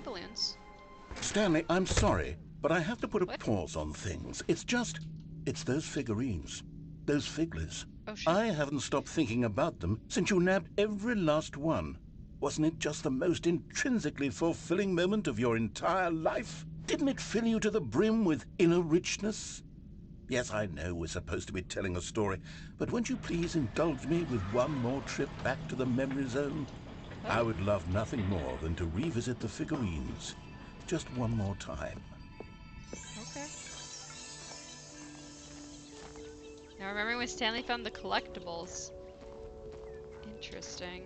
balloons. Stanley, I'm sorry, but I have to put a What? pause on things. It's those figurines. Those figglers. Oh, shit. I haven't stopped thinking about them since you nabbed every last one. Wasn't it just the most intrinsically fulfilling moment of your entire life? Didn't it fill you to the brim with inner richness? Yes, I know we're supposed to be telling a story, but won't you please indulge me with one more trip back to the memory zone? Oh. I would love nothing more than to revisit the figurines. Just one more time. Okay. Now remember when Stanley found the collectibles? Interesting.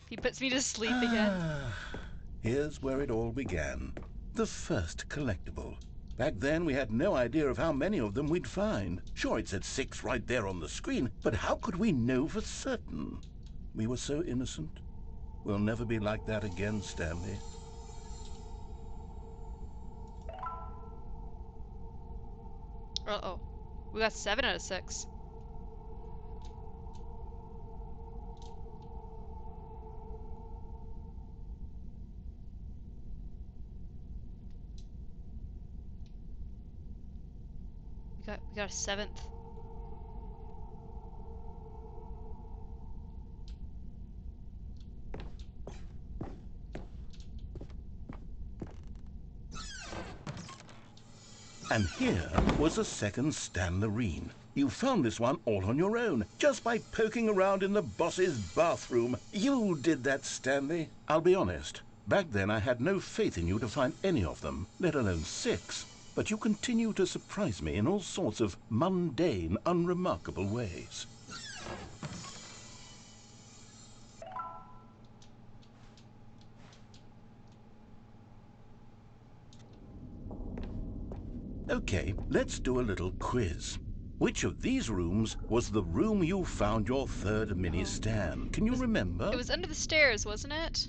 He puts me to sleep again. Here's where it all began. The first collectible. Back then, we had no idea of how many of them we'd find. Sure, it said 6 right there on the screen, but how could we know for certain? We were so innocent. We'll never be like that again, Stanley. Uh-oh. We got 7 out of 6. We got a 7th. And here was a second Stanley. You found this one all on your own, just by poking around in the boss's bathroom. You did that, Stanley. I'll be honest. Back then, I had no faith in you to find any of them, let alone 6. But you continue to surprise me in all sorts of mundane, unremarkable ways. Okay, let's do a little quiz. Which of these rooms was the room you found your third mini Stan? Can you remember? It was under the stairs, wasn't it?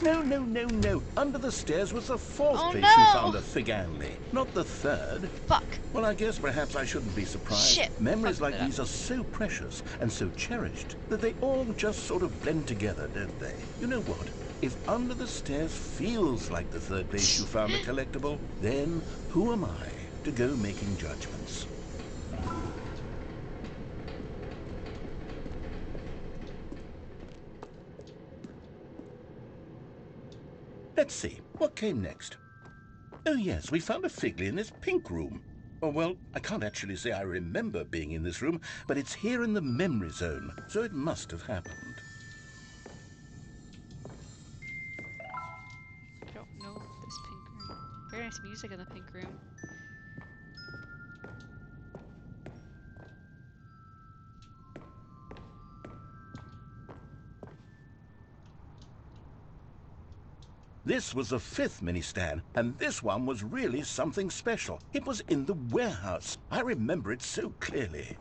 No. Under the stairs was the fourth Oh, place no! you found a Figurine, not the third. Fuck. Well, I guess perhaps I shouldn't be surprised. Shit. Memories Fucked like it up. these are so precious and so cherished that they all just sort of blend together, don't they? You know what? If under the stairs feels like the third place you found a collectible, then who am I to go making judgments? Let's see, what came next? Oh yes, we found a Figley in this pink room. Oh well, I can't actually say I remember being in this room, but it's here in the memory zone, so it must have happened. I don't know this pink room. Very nice music in the pink room. This was the 5th mini Stan, and this one was really something special. It was in the warehouse. I remember it so clearly.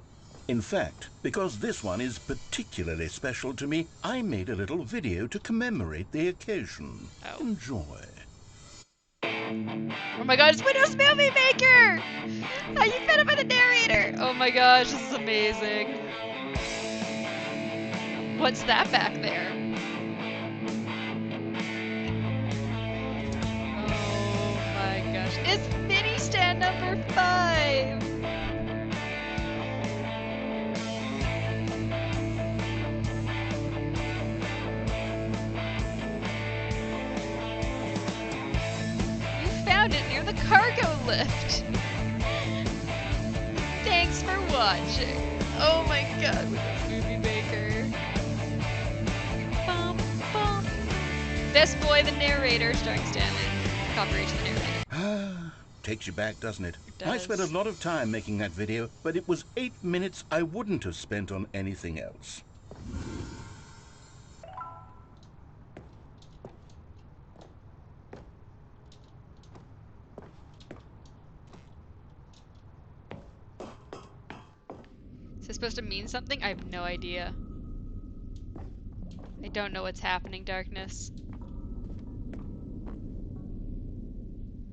In fact, because this one is particularly special to me, I made a little video to commemorate the occasion. Oh. Enjoy. Oh my god, it's Windows Movie Maker! How you fed it by the narrator! Oh my gosh, this is amazing. What's that back there? Oh my gosh. It's mini stand number 5! You found it near the cargo lift! Thanks for watching! Oh my god, Windows Movie Maker. Bum, bum. Best Boy the Narrator, starring Stanley. Copyright to the narrator. Takes you back, doesn't it? It I spent a does. lot of time making that video, but it was 8 minutes I wouldn't have spent on anything else. this supposed to mean something? I have no idea. I don't know what's happening, Darkness.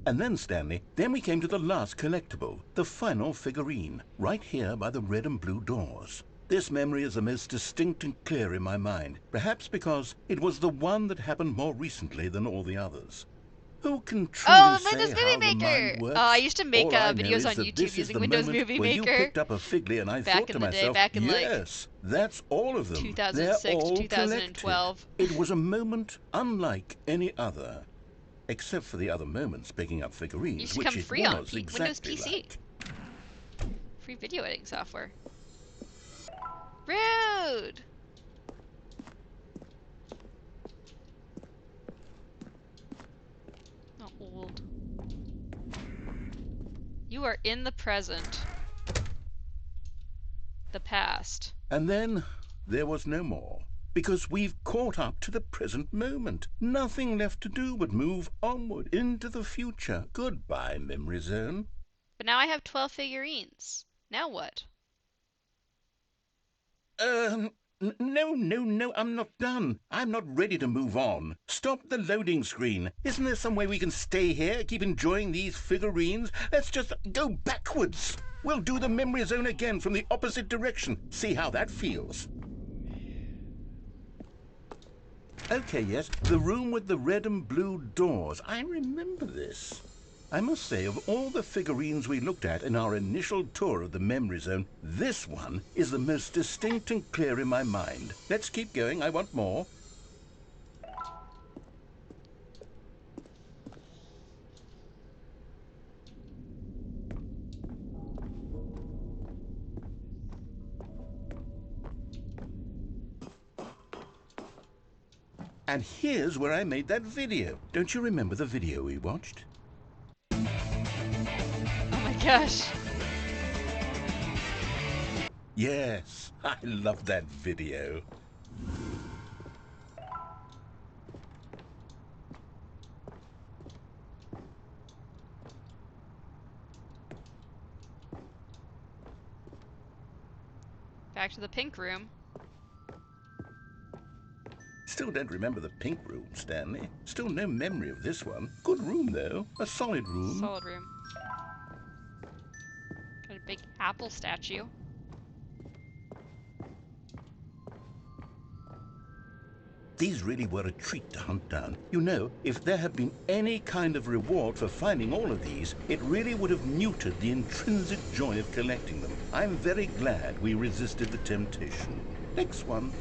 And then, Stanley, then we came to the last collectible, the final figurine, right here by the red and blue doors. This memory is the most distinct and clear in my mind, perhaps because it was the one that happened more recently than all the others. Who can truly Oh, say Windows how Movie the mind Maker! works? I used to make All I know videos is on that YouTube this is using the Windows moment Movie where you Maker. picked up a Figly and I Back thought to in the day, myself, back in, like, yes, that's all of them. 2006, They're all 2012. collected. It was a moment unlike any other. Except for the other moments picking up figurines, Used to which come it free on was Windows exactly PC. like. Free video editing software. Rude! Not old. You are in the present. The past. And then there was no more. Because we've caught up to the present moment. Nothing left to do but move onward into the future. Goodbye, memory zone. But now I have 12 figurines. Now what? No, I'm not done. I'm not ready to move on. Stop the loading screen. Isn't there some way we can stay here, keep enjoying these figurines? Let's just go backwards. We'll do the memory zone again from the opposite direction. See how that feels. Okay, yes, the room with the red and blue doors. I remember this. I must say, of all the figurines we looked at in our initial tour of the memory zone, this one is the most distinct and clear in my mind. Let's keep going. I want more. And here's where I made that video. Don't you remember the video we watched? Oh my gosh. Yes, I love that video. Back to the pink room. Still don't remember the pink room, Stanley. Still no memory of this one. Good room, though. A solid room. Solid room. Got a big apple statue. These really were a treat to hunt down. You know, if there had been any kind of reward for finding all of these, it really would have muted the intrinsic joy of collecting them. I'm very glad we resisted the temptation. Next one.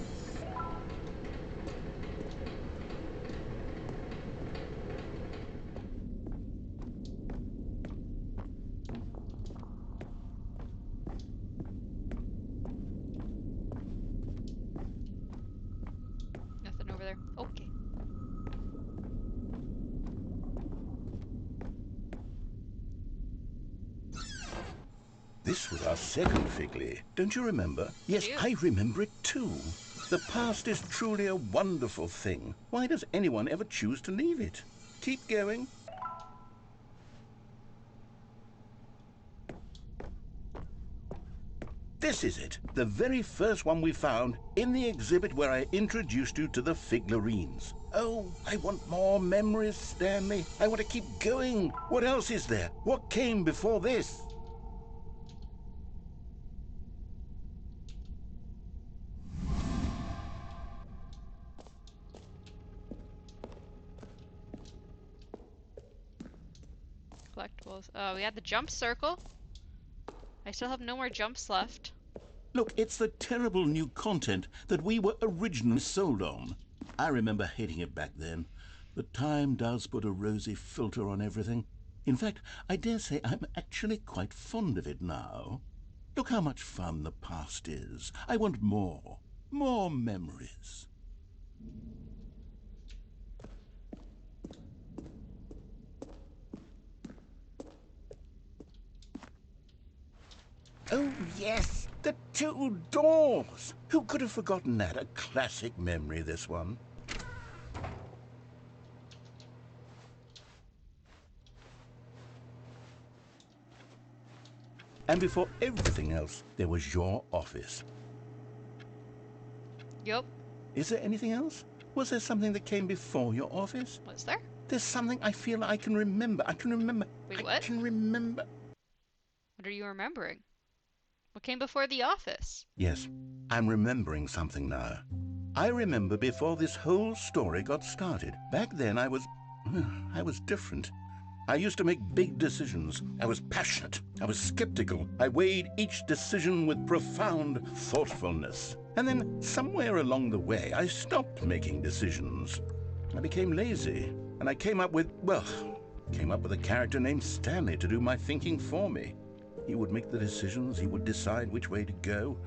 Nothing over there. Okay. This was our second Figly. Don't you remember? Yes, I remember it too. The past is truly a wonderful thing. Why does anyone ever choose to leave it? Keep going. This is it, the very first one we found in the exhibit where I introduced you to the Figurines. Oh, I want more memories, Stanley. I want to keep going. What else is there? What came before this? Collectibles. Oh, we had the jump circle. I still have no more jumps left. Look, it's the terrible new content that we were originally sold on. I remember hating it back then, but time does put a rosy filter on everything. In fact, I dare say I'm actually quite fond of it now. Look how much fun the past is. I want more. More memories. Oh, yes, the two doors. Who could have forgotten that? A classic memory, this one. And before everything else, there was your office. Yup. Is there anything else? Was there something that came before your office? Was there? There's something I feel I can remember. I can remember. Wait, I what? can remember. What are you remembering? What came before the office? Yes, I'm remembering something now. I remember before this whole story got started. Back then I was different. I used to make big decisions. I was passionate. I was skeptical. I weighed each decision with profound thoughtfulness. And then somewhere along the way, I stopped making decisions. I became lazy. And I came up with a character named Stanley to do my thinking for me. He would make the decisions. He would decide which way to go.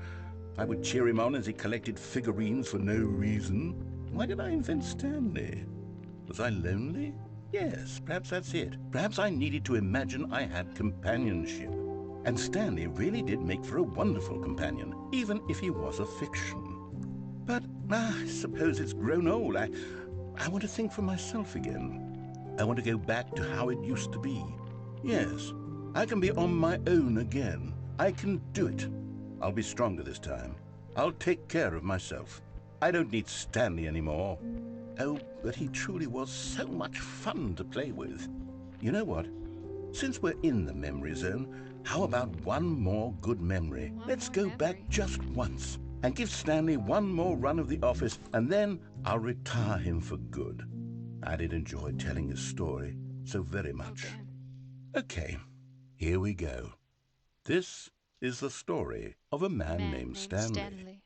I would cheer him on as he collected figurines for no reason. Why did I invent Stanley? Was I lonely? Yes, perhaps that's it. Perhaps I needed to imagine I had companionship. And Stanley really did make for a wonderful companion, even if he was a fiction. But I suppose it's grown old. I want to think for myself again. I want to go back to how it used to be. Yes, I can be on my own again. I can do it. I'll be stronger this time. I'll take care of myself. I don't need Stanley anymore. Oh, but he truly was so much fun to play with. You know what? Since we're in the memory zone, how about one more good memory? Let's go back just once and give Stanley one more run of the office, and then I'll retire him for good. I did enjoy telling his story so very much. Okay, here we go. This is the story of a man named Stanley.